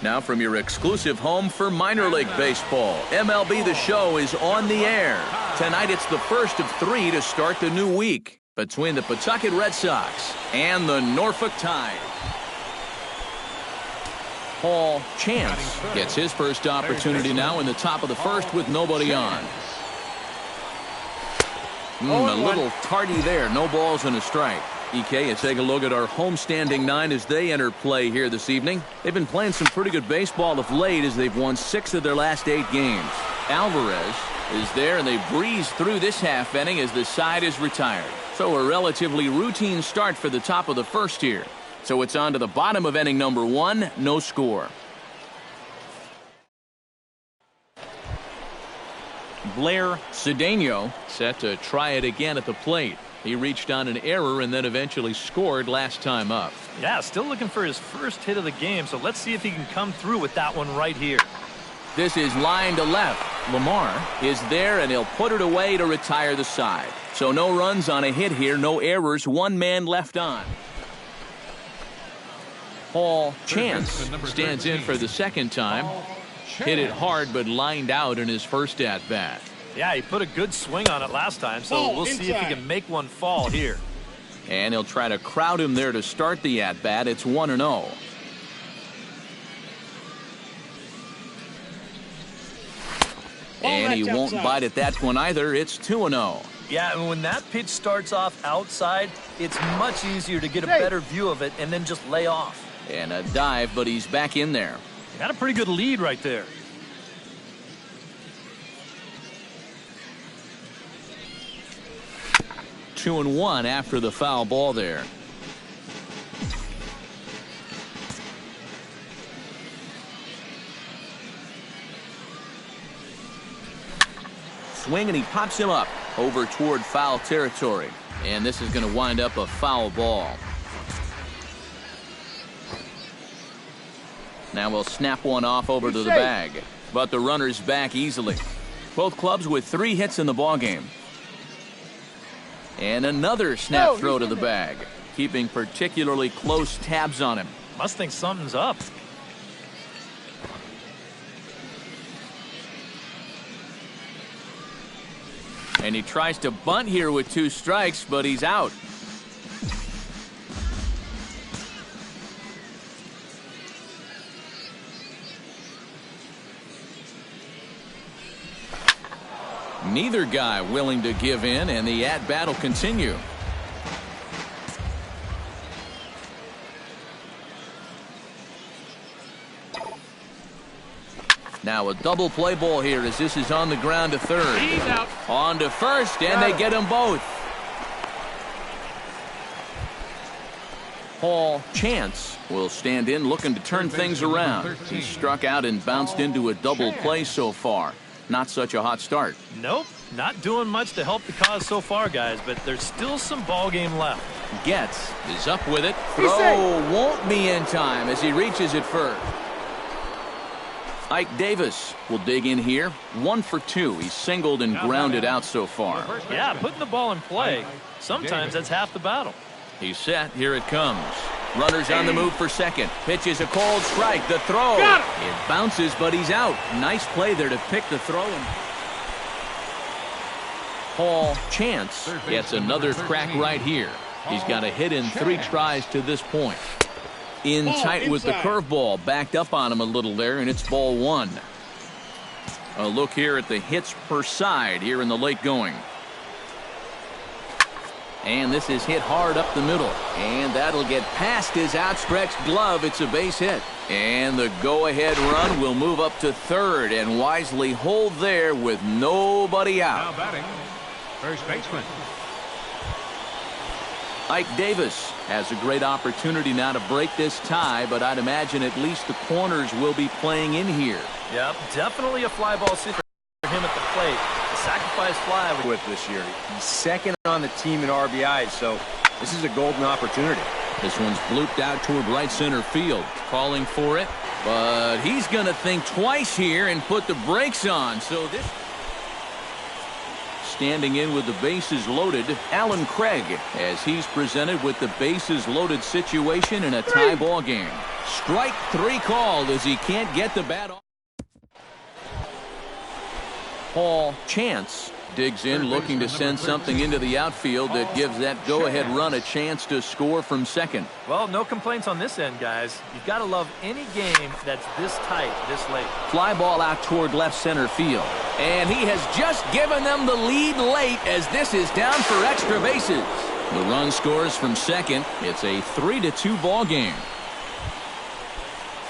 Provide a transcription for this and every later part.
Now from your exclusive home for minor league baseball, MLB The Show is on the air. Tonight it's the first of 3 to start the new week between the Pawtucket Red Sox and the Norfolk Tide. Paul Chance gets his first opportunity now in the top of the first with nobody on. A little tardy there. No balls and a strike. EK, you take a look at our homestanding 9 as they enter play here this evening. They've been playing some pretty good baseball of late as they've won 6 of their last 8 games. Alvarez is there, and they breeze through this half inning as the side is retired. So a relatively routine start for the top of the first here. So it's on to the bottom of inning number 1, no score. Blair Cedeno set to try it again at the plate. He reached on an error and then eventually scored last time up. Yeah, still looking for his first hit of the game, so let's see if he can come through with that one right here. This is line to left. Lamar is there, and he'll put it away to retire the side. So no runs on a hit here, no errors, 1 man left on. Paul Chance stands in for the second time. Hit it hard but lined out in his first at-bat. Yeah, he put a good swing on it last time, so we'll see if he can make one fall here. And he'll try to crowd him there to start the at-bat. It's 1-0. And he won't bite at that one either. It's 2-0. Yeah, and when that pitch starts off outside, it's much easier to get a better view of it and then just lay off. And a dive, but he's back in there. Got a pretty good lead right there. Two and 1 after the foul ball there. Swing, and he pops him up over toward foul territory. And this is going to wind up a foul ball. Now we'll snap one off over to the bag. But the runner's back easily. Both clubs with 3 hits in the ballgame. And another snap throw to the bag. Keeping particularly close tabs on him. Must think something's up. And he tries to bunt here with 2 strikes, but he's out. Neither guy willing to give in, and the at-bat will continue. Now a double play ball here as this is on the ground to third. He's out. On to first, and they get them both. Paul Chance will stand in looking to turn things around. He struck out and bounced into a double play so far. Not such a hot start. Nope, not doing much to help the cause so far, guys, but there's still some ball game left. Getz is up with it. Throw won't be in time as he reaches it first. Ike Davis will dig in here. 1 for 2. He's singled and grounded out so far. Yeah, putting the ball in play, sometimes that's half the battle. He's set. Here it comes. Runners on the move for second. Pitches a cold strike. The throw. It bounces, but he's out. Nice play there to pick the throw. Paul Chance gets another crack right here. He's got a hit in 3 tries to this point. In tight with the curveball. Backed up on him a little there, and it's ball 1. A look here at the hits per side here in the late going. And this is hit hard up the middle. And that'll get past his outstretched glove. It's a base hit. And the go-ahead run will move up to third and wisely hold there with nobody out. Now batting, first baseman. Ike Davis has a great opportunity now to break this tie, but I'd imagine at least the corners will be playing in here. Yep, definitely a fly ball situation for him at the plate. The sacrifice fly with this year. He's second on the team in RBI, so this is a golden opportunity. This one's blooped out toward right center field. Calling for it, but he's going to think twice here and put the brakes on. So this standing in with the bases loaded, Alan Craig, as he's presented with the bases loaded situation in a tie ball game. Strike 3 called as he can't get the bat off. Paul Chance digs in, looking to send something into the outfield that gives that go-ahead run a chance to score from second. Well, no complaints on this end, guys. You've got to love any game that's this tight, this late. Fly ball out toward left center field. And he has just given them the lead late as this is down for extra bases. The run scores from second. It's a 3-2 ball game.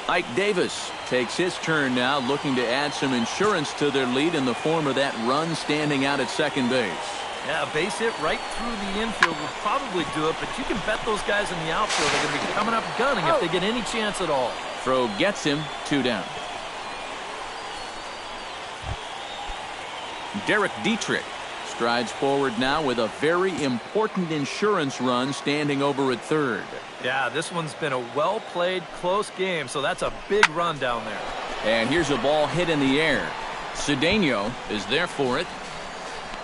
Ike Davis takes his turn now, looking to add some insurance to their lead in the form of that run standing out at second base. Yeah, a base hit right through the infield will probably do it, but you can bet those guys in the outfield are going to be coming up gunning if they get any chance at all. Throw gets him, 2 down. Derek Dietrich strides forward now with a very important insurance run standing over at third. Yeah, this one's been a well-played, close game, so that's a big run down there. And here's a ball hit in the air. Cedeno is there for it.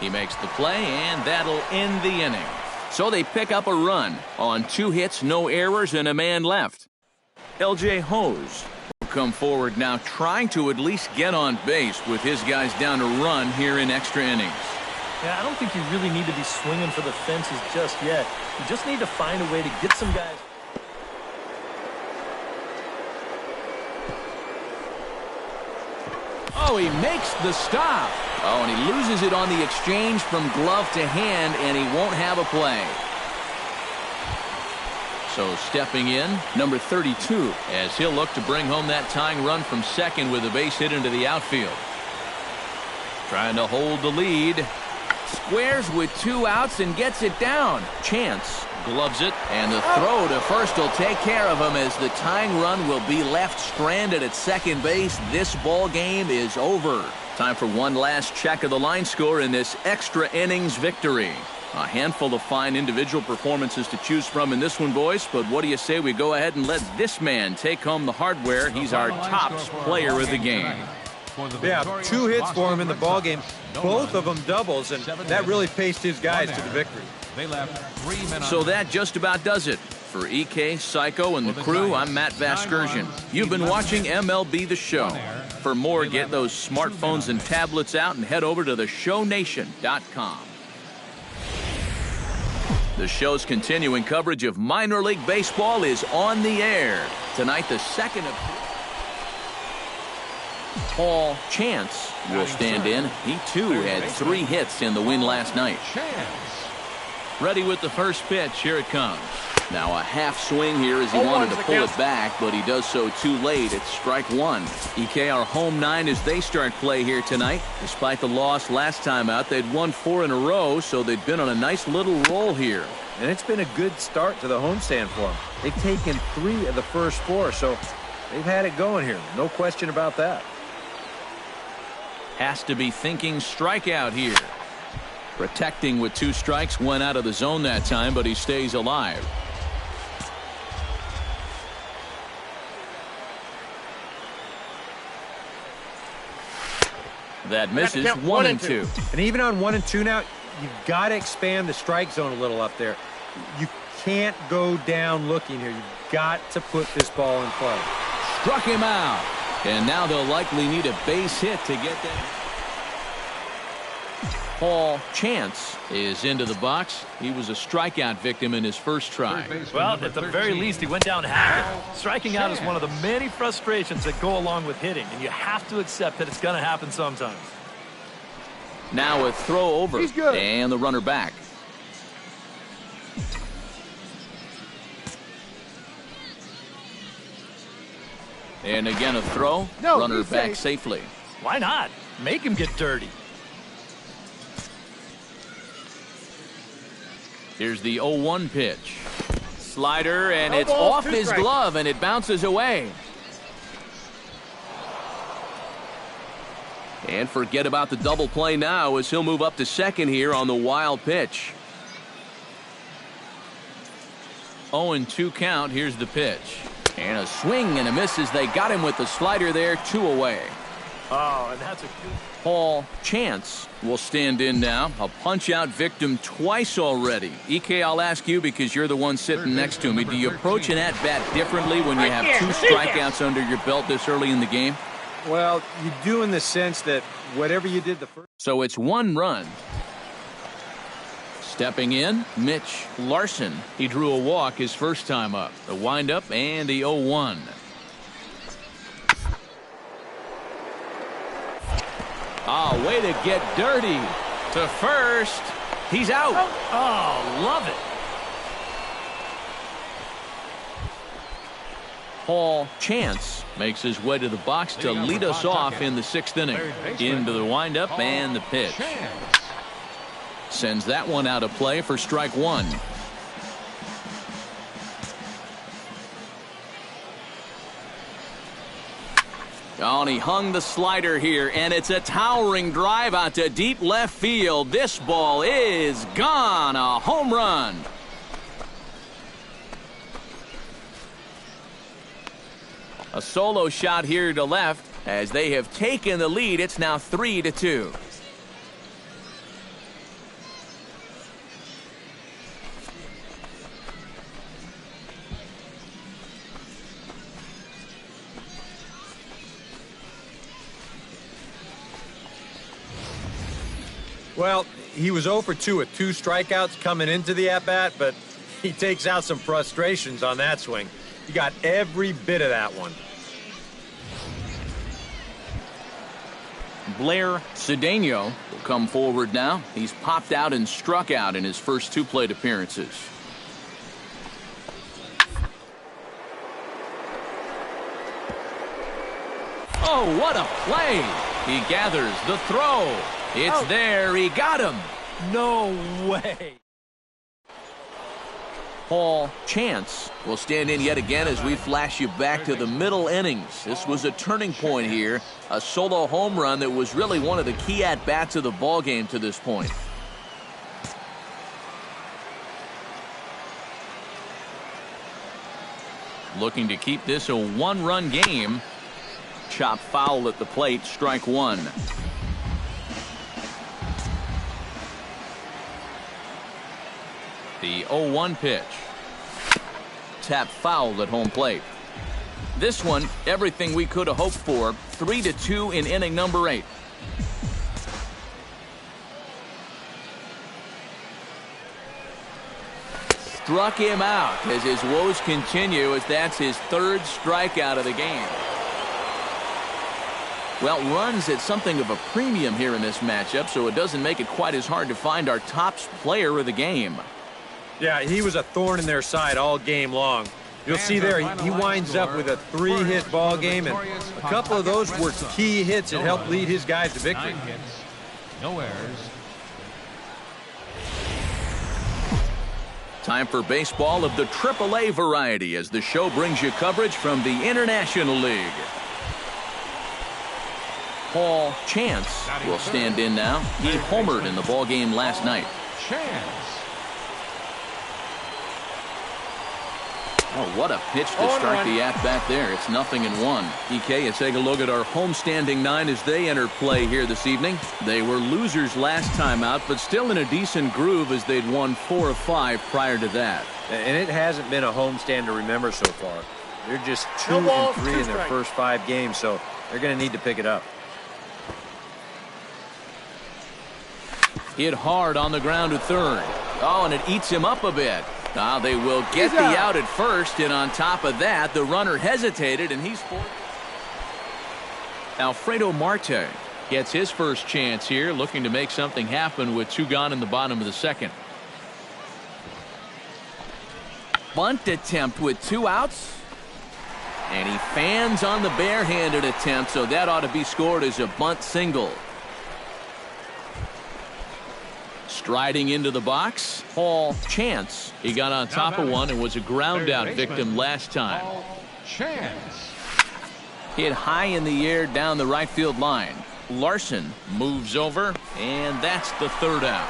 He makes the play, and that'll end the inning. So they pick up a run on 2 hits, no errors, and a man left. L.J. Hose will come forward now, trying to at least get on base with his guys down a run here in extra innings. Yeah, I don't think you really need to be swinging for the fences just yet. You just need to find a way to get some guys. Oh, he makes the stop. Oh, and he loses it on the exchange from glove to hand, and he won't have a play. So stepping in, number 32, as he'll look to bring home that tying run from second with a base hit into the outfield. Trying to hold the lead. Squares with 2 outs and gets it down. Chance gloves it, and the throw to first will take care of him as the tying run will be left stranded at second base. This ball game is over. Time for one last check of the line score in this extra innings victory. A handful of fine individual performances to choose from in this one, boys, but what do you say we go ahead and let this man take home the hardware? He's our tops player of the game. Yeah, 2 hits for him in the ball game, both of them doubles, and that really paced his guys to the victory. So that just about does it. For EK, Psycho, and the crew, I'm Matt Vasgersian. You've been watching MLB The Show. For more, get those smartphones and tablets out and head over to theshownation.com. The show's continuing coverage of minor league baseball is on the air. Tonight, the second of Paul Chance will stand in. He, too, had 3 hits in the win last night. Ready with the first pitch. Here it comes. Now a half swing here as he wanted to pull it back, but he does so too late. It's strike 1. EK, our home 9 as they start play here tonight. Despite the loss last time out, they'd won 4 in a row, so they've been on a nice little roll here. And it's been a good start to the homestand for them. They've taken 3 of the first 4, so they've had it going here. No question about that. Has to be thinking strikeout here. Protecting with 2 strikes, went out of the zone that time, but he stays alive. That misses. 1 and 2. And even on 1 and 2 now, you've got to expand the strike zone a little up there. You can't go down looking here. You've got to put this ball in play. Struck him out. And now they'll likely need a base hit to get that. Paul Chance is into the box. He was a strikeout victim in his first try. Well, at the very least, he went down happy. Striking out is one of the many frustrations that go along with hitting, and you have to accept that it's going to happen sometimes. Now a throw over, and the runner back. And again a throw, runner back safely. Why not? Make him get dirty. Here's the 0-1 pitch. Slider, and it's off his glove, and it bounces away. And forget about the double play now as he'll move up to second here on the wild pitch. 0-2 count. Here's the pitch. And a swing and a miss as they got him with the slider there, 2 away. Oh, and that's a good... Paul Chance will stand in now. A punch-out victim twice already. EK, I'll ask you because you're the one sitting next to me. Do you approach an at-bat differently when you have 2 strikeouts under your belt this early in the game? Well, you do in the sense that whatever you did the first... So it's 1 run. Stepping in, Mitch Larson. He drew a walk his first time up. The windup and the 0-1. Oh, way to get dirty. To first. He's out. Oh, love it. Paul Chance makes his way to the box to lead us off in the 6th inning. Into the windup and the pitch. Sends that one out of play for strike 1. Oh, and he hung the slider here, and it's a towering drive out to deep left field. This ball is gone. A home run. A solo shot here to left as they have taken the lead. It's now 3-2. Well, he was 0 for 2 with 2 strikeouts coming into the at-bat, but he takes out some frustrations on that swing. He got every bit of that one. Blair Cedeno will come forward now. He's popped out and struck out in his first 2 plate appearances. Oh, what a play! He gathers the throw. It's there. He got him. No way. Paul Chance will stand in yet again as we flash you back to the middle innings. This was a turning point here. A solo home run that was really one of the key at-bats of the ball game to this point. Looking to keep this a 1-run game. Chop foul at the plate, strike 1. The 0-1 pitch. Tap foul at home plate. This one, everything we could have hoped for. 3-2 in inning number 8. Struck him out as his woes continue, as that's his 3rd strikeout of the game. Well, runs at something of a premium here in this matchup, so it doesn't make it quite as hard to find our top player of the game. Yeah, he was a thorn in their side all game long. You'll see there, he winds up with a 3-hit ball game, and a couple of those were key hits that helped lead his guys to victory. 9 hits, no errors. Time for baseball of the AAA variety as the show brings you coverage from the International League. Paul Chance will stand in now. He homered in the ball game last night. Chance. Oh, what a pitch to start the at-bat there. It's 0-1. EK, let's take a look at our homestanding 9 as they enter play here this evening. They were losers last time out, but still in a decent groove as they'd won 4 of 5 prior to that. And it hasn't been a homestand to remember so far. They're just 2 and 3 in their first 5 games, so they're going to need to pick it up. Hit hard on the ground to third. Oh, and it eats him up a bit. Now they will get the out at first, and on top of that, the runner hesitated, and he's forced. Alfredo Marte gets his first chance here, looking to make something happen with 2 gone in the bottom of the 2nd. Bunt attempt with 2 outs. And he fans on the barehanded attempt, so that ought to be scored as a bunt single. Striding into the box, Paul Chance. He got on top of one and was a ground out victim last time. Chance. Hit high in the air down the right field line. Larson moves over, and that's the 3rd out.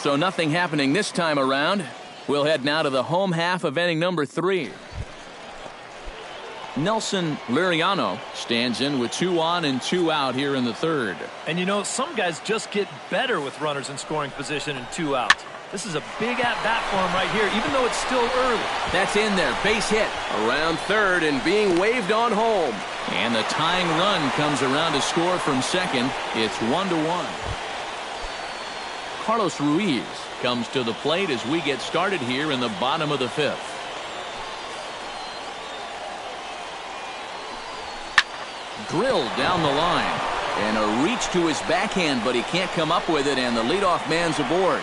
So nothing happening this time around. We'll head now to the home half of inning number 3. Nelson Liriano stands in with 2 on and 2 out here in the third. And you know, some guys just get better with runners in scoring position and 2 outs. This is a big at-bat for him right here, even though it's still early. That's in there. Base hit. Around third and being waved on home. And the tying run comes around to score from second. It's 1-1. Carlos Ruiz comes to the plate as we get started here in the bottom of the 5th. Drilled down the line. And a reach to his backhand, but he can't come up with it, and the leadoff man's aboard.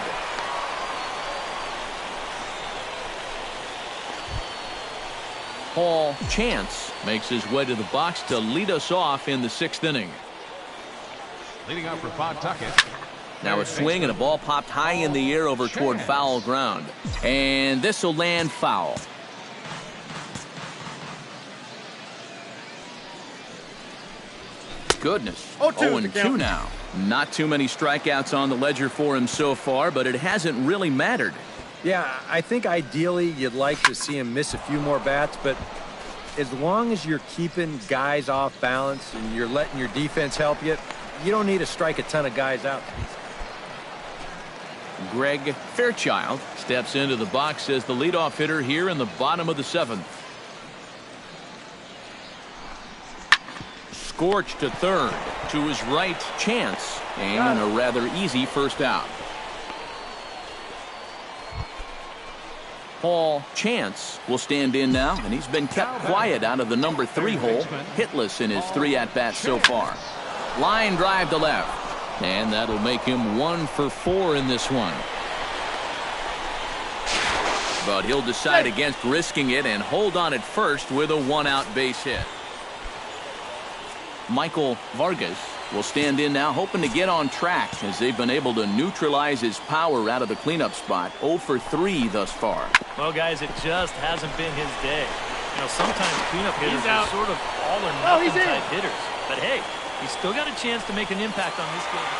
Paul Chance makes his way to the box to lead us off in the 6th inning. Leading up for Pawtucket. Now a swing and a ball popped high in the air over toward foul ground. And this will land foul. Goodness. 0-2 now. Not too many strikeouts on the ledger for him so far, but it hasn't really mattered. Yeah, I think ideally you'd like to see him miss a few more bats, but as long as you're keeping guys off balance and you're letting your defense help you, you don't need to strike a ton of guys out. Greg Fairchild steps into the box as the leadoff hitter here in the bottom of the 7th. Scorched to third. To his right, Chance. And a rather easy first out. Paul Chance will stand in now, and he's been kept quiet out of the number 3 hole. Hitless in his 3 at-bats so far. Line drive to left. And that'll make him 1 for 4 in this one. But he'll decide against risking it and hold on at first with a 1-out base hit. Michael Vargas will stand in now, hoping to get on track as they've been able to neutralize his power out of the cleanup spot. 0 for 3 thus far. Well, guys, it just hasn't been his day. You know, sometimes cleanup hitters are sort of all or nothing type hitters. But hey, he's still got a chance to make an impact on this game.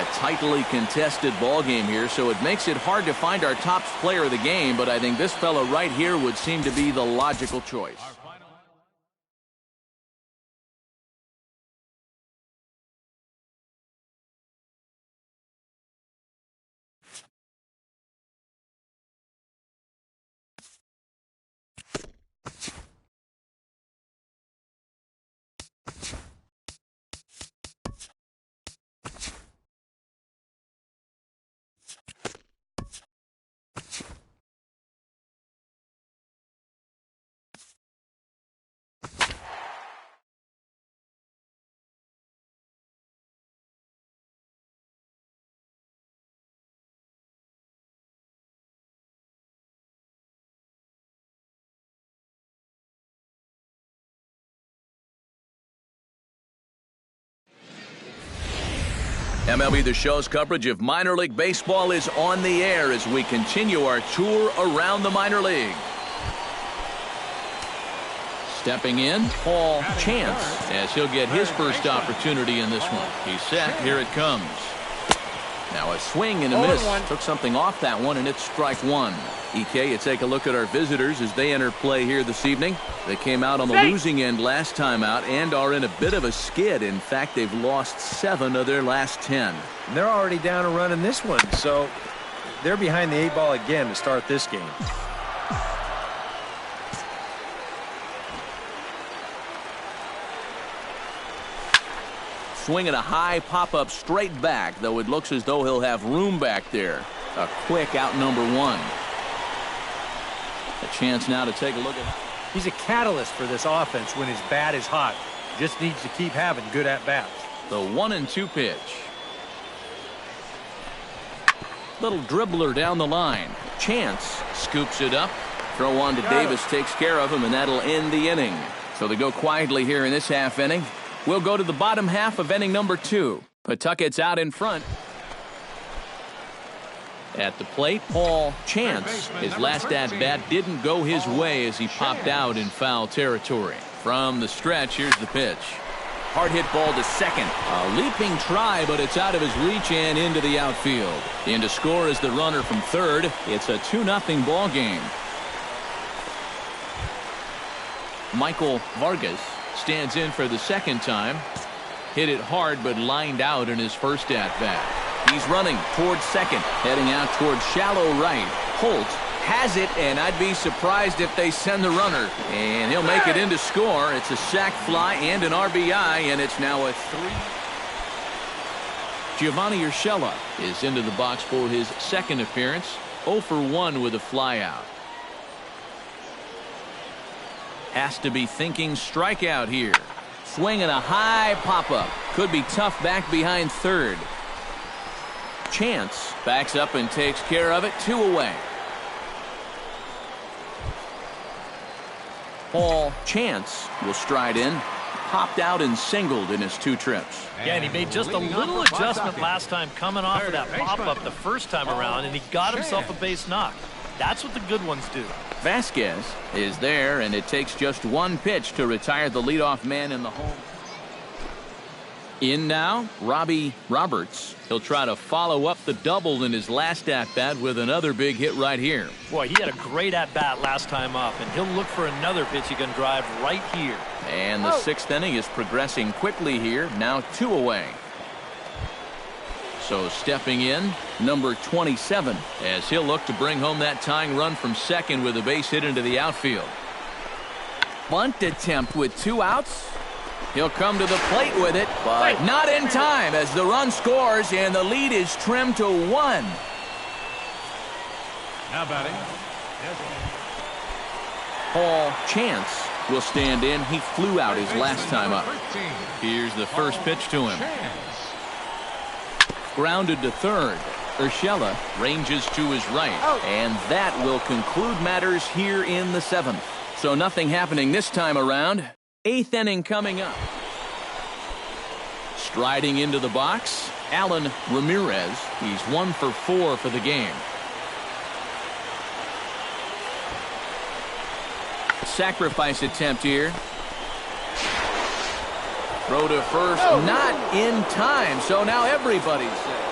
A tightly contested ball game here, so it makes it hard to find our top player of the game, but I think this fella right here would seem to be the logical choice. MLB The Show's coverage of minor league baseball is on the air as we continue our tour around the minor league. Stepping in, Paul Chance, as he'll get his first opportunity in this one. He's set. Here it comes. Now a swing and a miss. Took something off that one, and it's strike 1. EK, you take a look at our visitors as they enter play here this evening. They came out on the losing end last time out and are in a bit of a skid. In fact, they've lost 7 of their last 10. And they're already down a run in this one, so they're behind the 8 ball again to start this game. Swinging a high pop-up straight back, though it looks as though he'll have room back there. A quick out number 1. A chance now to take a look at. He's a catalyst for this offense when his bat is hot. Just needs to keep having good at-bats. The 1-2 pitch. Little dribbler down the line. Chance scoops it up. Throw on to Davis takes care of him, and that'll end the inning. So they go quietly here in this half inning. We'll go to the bottom half of inning number 2. Pawtucket's out in front. At the plate, Paul Chance. His last at-bat didn't go his way as he popped out in foul territory. From the stretch, here's the pitch. Hard hit ball to second. A leaping try, but it's out of his reach and into the outfield. In to score is the runner from third. It's a 2-0 ball game. Michael Vargas stands in for the second time. Hit it hard, but lined out in his first at-bat. He's running towards second, heading out towards shallow right. Holt has it, and I'd be surprised if they send the runner. And he'll make it in to score. It's a sac fly and an RBI, and it's now a 3. Giovanni Urshela is into the box for his second appearance. 0 for 1 with a flyout. Has to be thinking strikeout here. Swinging a high pop-up. Could be tough back behind third. Chance backs up and takes care of it. 2 away. Paul Chance will stride in. Popped out and singled in his 2 trips. Yeah, and he made just a little adjustment last time coming off of that pop-up the first time around, and he got himself a base knock. That's what the good ones do. Vasquez is there, and it takes just 1 pitch to retire the leadoff man in the home. In now, Robbie Roberts. He'll try to follow up the double in his last at-bat with another big hit right here. Boy, he had a great at-bat last time up, and he'll look for another pitch he can drive right here. And the 6th inning is progressing quickly here. Now 2 away. So stepping in, number 27, as he'll look to bring home that tying run from second with a base hit into the outfield. Bunt attempt with 2 outs. He'll come to the plate with it, but not in time as the run scores and the lead is trimmed to 1. Now batting. Paul Chance will stand in. He flew out his last time up. Here's the first pitch to him. Grounded to third. Urshela ranges to his right. And that will conclude matters here in the 7th. So nothing happening this time around. 8th inning coming up. Striding into the box, Alan Ramirez. He's 1 for 4 for the game. Sacrifice attempt here. Throw to first, not in time. So now everybody's safe.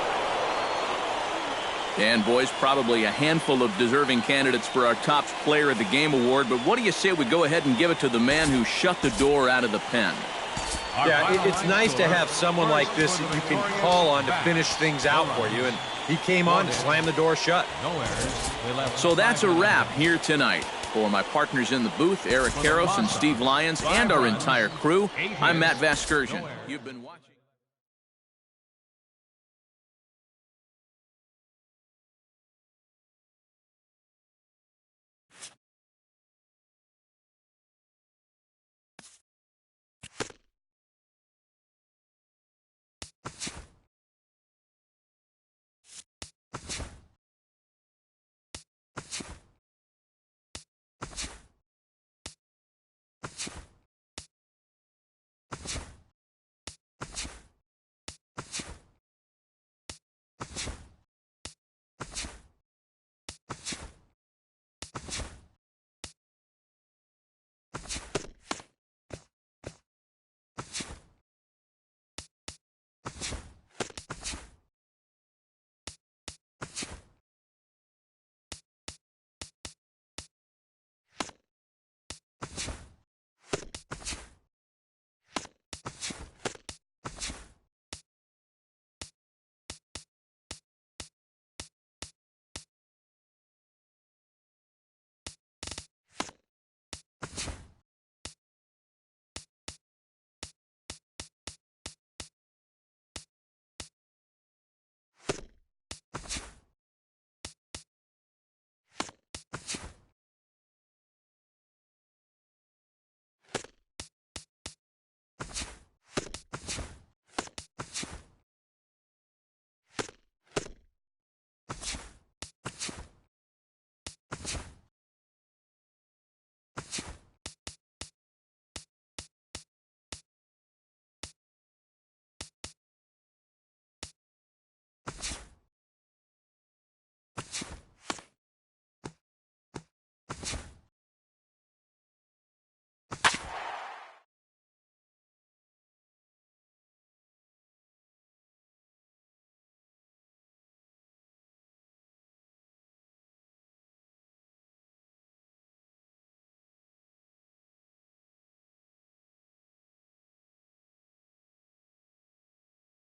And boys, probably a handful of deserving candidates for our top player of the game award. But what do you say we go ahead and give it to the man who shut the door out of the pen? Yeah, it's nice to have someone like this that you can call on to finish things out for you. And he came on to slam the door shut. So that's a wrap here tonight. For my partners in the booth, Eric Karros and Steve Lyons, and our entire crew, I'm Matt Vasgersian. You've been watching.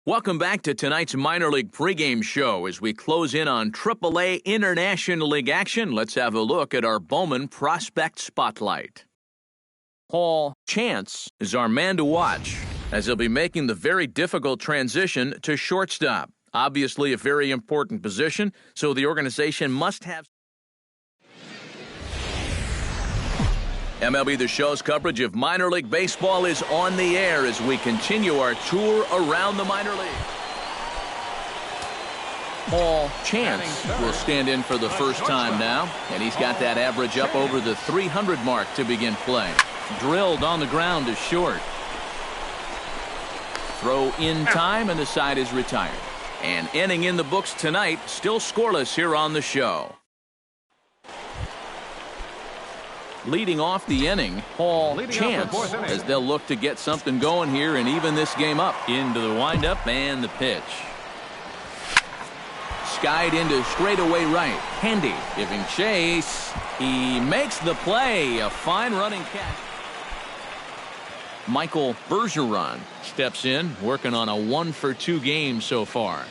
Welcome back to tonight's minor league pregame show. As we close in on AAA International League action, let's have a look at our Bowman Prospect Spotlight. Paul Chance is our man to watch, as he'll be making the very difficult transition to shortstop. Obviously a very important position, so the organization must have... MLB The Show's coverage of minor league baseball is on the air as we continue our tour around the minor league. Paul Chance will stand in for the first time now, and he's got that average up over the 300 mark to begin play. Drilled on the ground to short. Throw in time, and the side is retired. An inning in the books tonight, still scoreless here on the show. Leading off the inning, Paul Chance, as they'll look to get something going here and even this game up. Into the windup and the pitch. Skied into straightaway right. Handy giving chase. He makes the play. A fine running catch. Michael Bergeron steps in, working on a 1-for-2 game so far.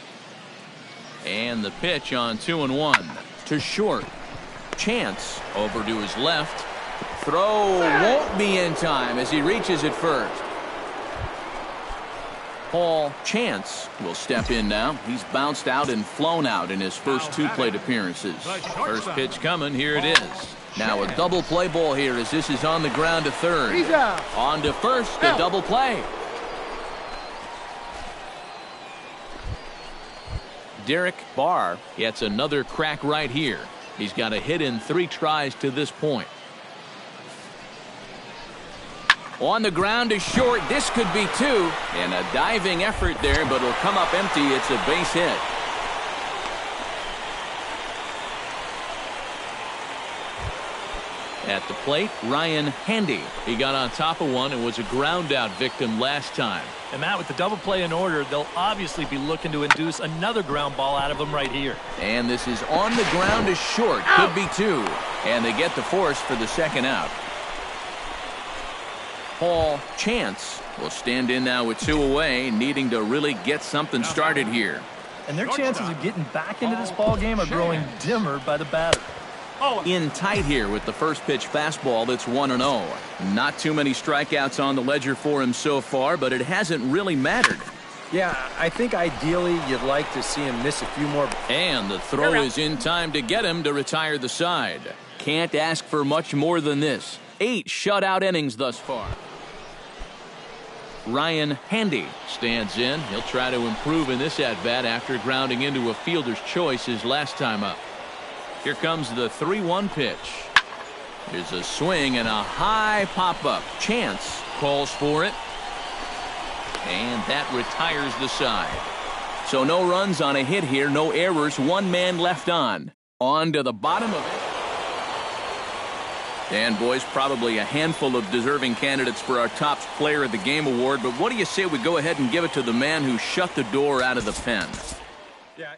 And the pitch on 2-1 to short. Chance over to his left. Throw won't be in time as he reaches it first. Paul Chance will step in now. He's bounced out and flown out in his first 2 plate appearances. First pitch coming. Here it is. Now a double play ball here as this is on the ground to third. On to first, a double play. Derek Barr gets another crack right here. He's got a hit in 3 tries to this point. On the ground to short. This could be 2. And a diving effort there, but it'll come up empty. It's a base hit. At the plate, Ryan Handy. He got on top of one and was a ground out victim last time. And Matt, with the double play in order, they'll obviously be looking to induce another ground ball out of him right here. And this is on the ground to short. Could be 2. And they get the force for the second out. Paul Chance will stand in now with 2 away, needing to really get something started here. And their chances of getting back into this ball game are growing dimmer by the batter. In tight here with the first pitch fastball that's 1-0. Not too many strikeouts on the ledger for him so far, but it hasn't really mattered. Yeah, I think ideally you'd like to see him miss a few more. And the throw is in time to get him to retire the side. Can't ask for much more than this. 8 shutout innings thus far. Ryan Handy stands in. He'll try to improve in this at-bat after grounding into a fielder's choice his last time up. Here comes the 3-1 pitch. There's a swing and a high pop-up. Chance calls for it. And that retires the side. So no runs on a hit here, no errors, 1 man left on. On to the bottom of it. And boys, probably a handful of deserving candidates for our top player of the game award, but what do you say we go ahead and give it to the man who shut the door out of the pen? Yeah,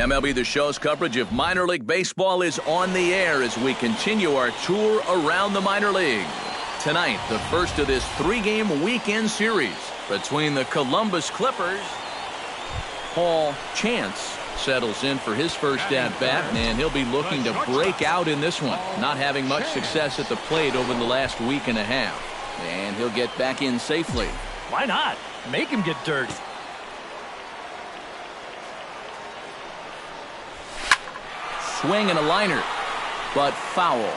MLB The Show's coverage of minor league baseball is on the air as we continue our tour around the minor league. Tonight, the first of this 3-game weekend series between the Columbus Clippers. Paul Chance settles in for his first at-bat, and he'll be looking to break out in this one. Not having much success at the plate over the last week and a half. And he'll get back in safely. Why not? Make him get dirty. Swing and a liner, but foul.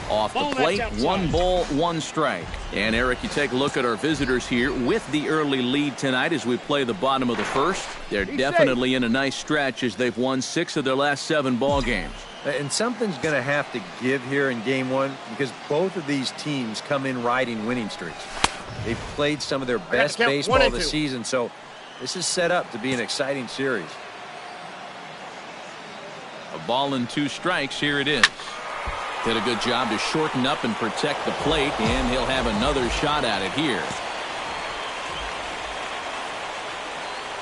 Off the plate, 1 ball, 1 strike. And Eric, you take a look at our visitors here with the early lead tonight as we play the bottom of the first. They're definitely in a nice stretch as they've won 6 of their last 7 ball games. And something's going to have to give here in game 1 because both of these teams come in riding winning streaks. They've played some of their best baseball this season, so this is set up to be an exciting series. A ball and 2 strikes. Here it is. Did a good job to shorten up and protect the plate, and he'll have another shot at it here.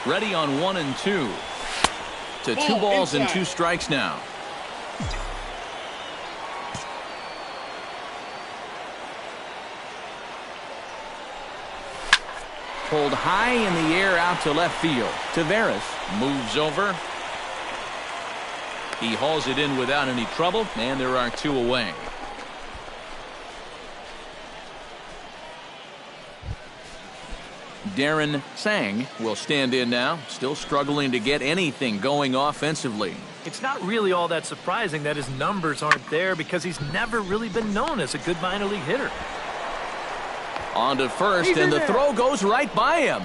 Ready on 1 and 2. To 2 balls and 2 strikes now. Pulled high in the air out to left field. Taveras moves over. He hauls it in without any trouble, and there are 2 away. Darren Sang will stand in now, still struggling to get anything going offensively. It's not really all that surprising that his numbers aren't there because he's never really been known as a good minor league hitter. On to first, and the throw goes right by him.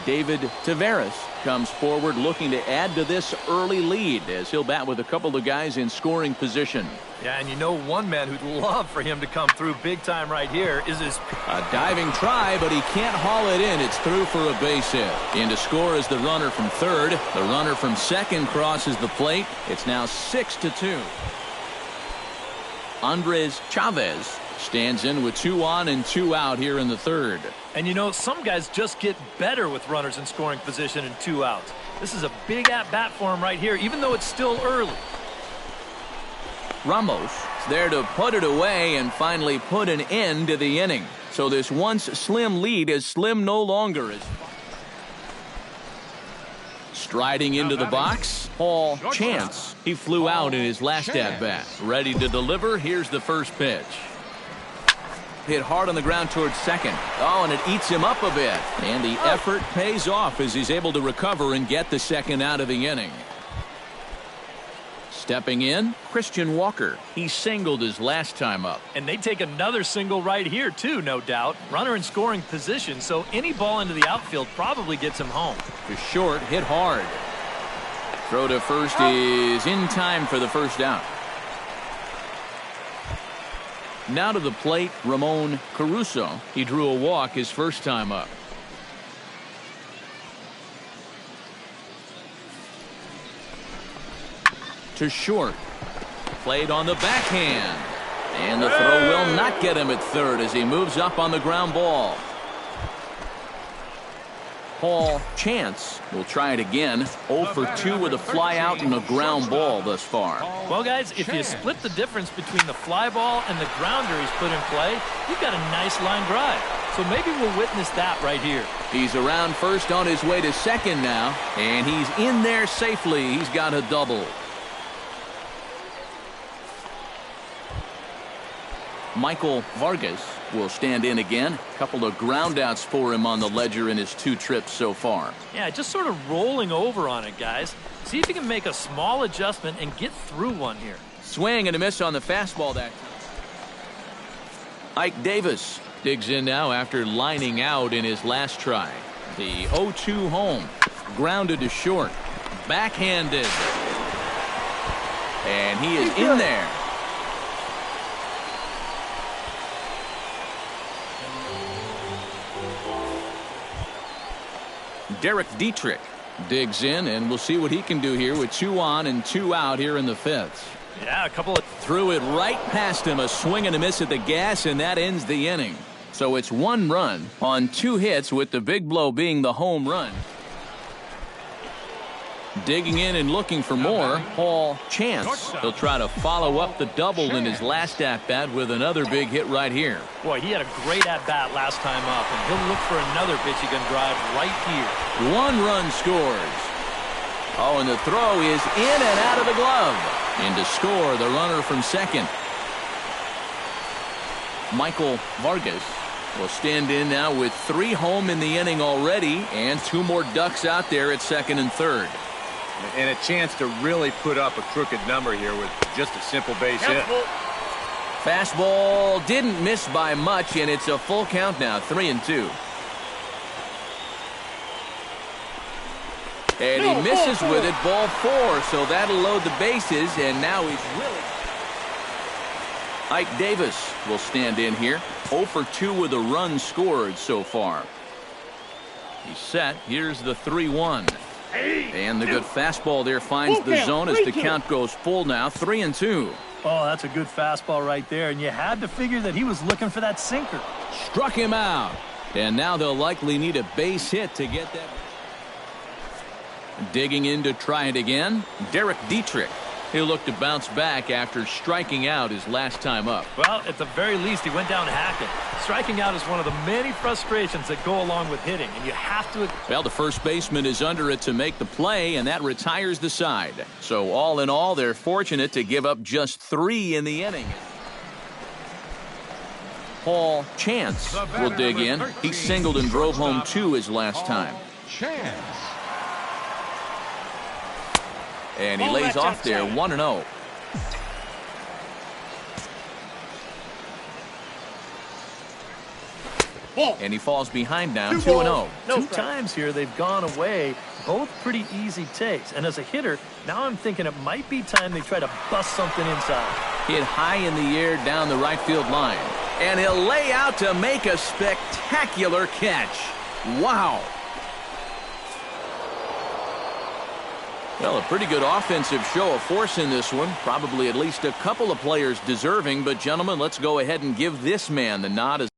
David Taveras comes forward looking to add to this early lead as he'll bat with a couple of guys in scoring position. Yeah, and you know one man who'd love for him to come through big time right here is his... A diving try, but he can't haul it in. It's through for a base hit. In to score is the runner from third. The runner from second crosses the plate. It's now 6-2. Andres Chavez stands in with 2 on and 2 out here in the third. And you know, some guys just get better with runners in scoring position and 2 outs. This is a big at-bat for him right here, even though it's still early. Ramos is there to put it away and finally put an end to the inning. So this once slim lead is slim no longer. Striding into the box, Paul Chance. He flew out in his last at-bat. Ready to deliver. Here's the first pitch. Hit hard on the ground towards second. Oh, and it eats him up a bit. And the effort pays off as he's able to recover and get the second out of the inning. Stepping in, Christian Walker. He singled his last time up. And they take another single right here, too, no doubt. Runner in scoring position, so any ball into the outfield probably gets him home. To short, hit hard. Throw to first is in time for the first out. Now to the plate, Ramon Caruso. He drew a walk his first time up. To short. Played on the backhand. And the throw will not get him at third as he moves up on the ground ball. Paul Chance will try it again. 0 for 2 with a fly out and a ground ball thus far. Well, guys, if you split the difference between the fly ball and the grounder he's put in play, you've got a nice line drive. So maybe we'll witness that right here. He's around first on his way to second now, and he's in there safely. He's got a double. Michael Vargas will stand in again. A couple of groundouts for him on the ledger in his 2 trips so far. Yeah, just sort of rolling over on it, guys. See if you can make a small adjustment and get through one here. Swing and a miss on the fastball that time. Ike Davis digs in now after lining out in his last try. The 0-2 home. Grounded to short. Backhanded. And he is in there. Derek Dietrich digs in, and we'll see what he can do here with 2 on and 2 out here in the 5th. Yeah, a couple of... Threw it right past him, a swing and a miss at the gas, and that ends the inning. So it's 1 run on 2 hits, with the big blow being the home run. Digging in and looking for more, Paul Chance. He'll try to follow up the double in his last at-bat with another big hit right here. Boy, he had a great at-bat last time up, and he'll look for another pitch he can drive right here. 1 run scores. Oh, and the throw is in and out of the glove. And to score, the runner from second. Michael Vargas will stand in now with 3 home in the inning already, and 2 more ducks out there at second and third. And a chance to really put up a crooked number here with just a simple base hit. Fastball didn't miss by much, and it's a full count now, 3-2. And he misses with it, ball 4, so that'll load the bases, and now he's really... Ike Davis will stand in here, 0 for 2 with a run scored so far. He's set. Here's the 3-1. And the good fastball there finds the zone as the count goes full now, 3-2. Oh, that's a good fastball right there, and you had to figure that he was looking for that sinker. Struck him out. And now they'll likely need a base hit to get that. Digging in to try it again, Derek Dietrich. He'll look to bounce back after striking out his last time up. Well, at the very least, he went down hacking. Striking out is one of the many frustrations that go along with hitting, and you have to... Well, the first baseman is under it to make the play, and that retires the side. So all in all, they're fortunate to give up just 3 in the inning. Paul Chance will dig in. He singled and drove home 2 his last time. Chance. And he lays off there, 1-0. And he falls behind now, 2-0. 2 times here they've gone away, both pretty easy takes. And as a hitter, now I'm thinking it might be time they try to bust something inside. Hit high in the air down the right field line. And he'll lay out to make a spectacular catch. Wow. Well, a pretty good offensive show of force in this one. Probably at least a couple of players deserving. But, gentlemen, let's go ahead and give this man the nod as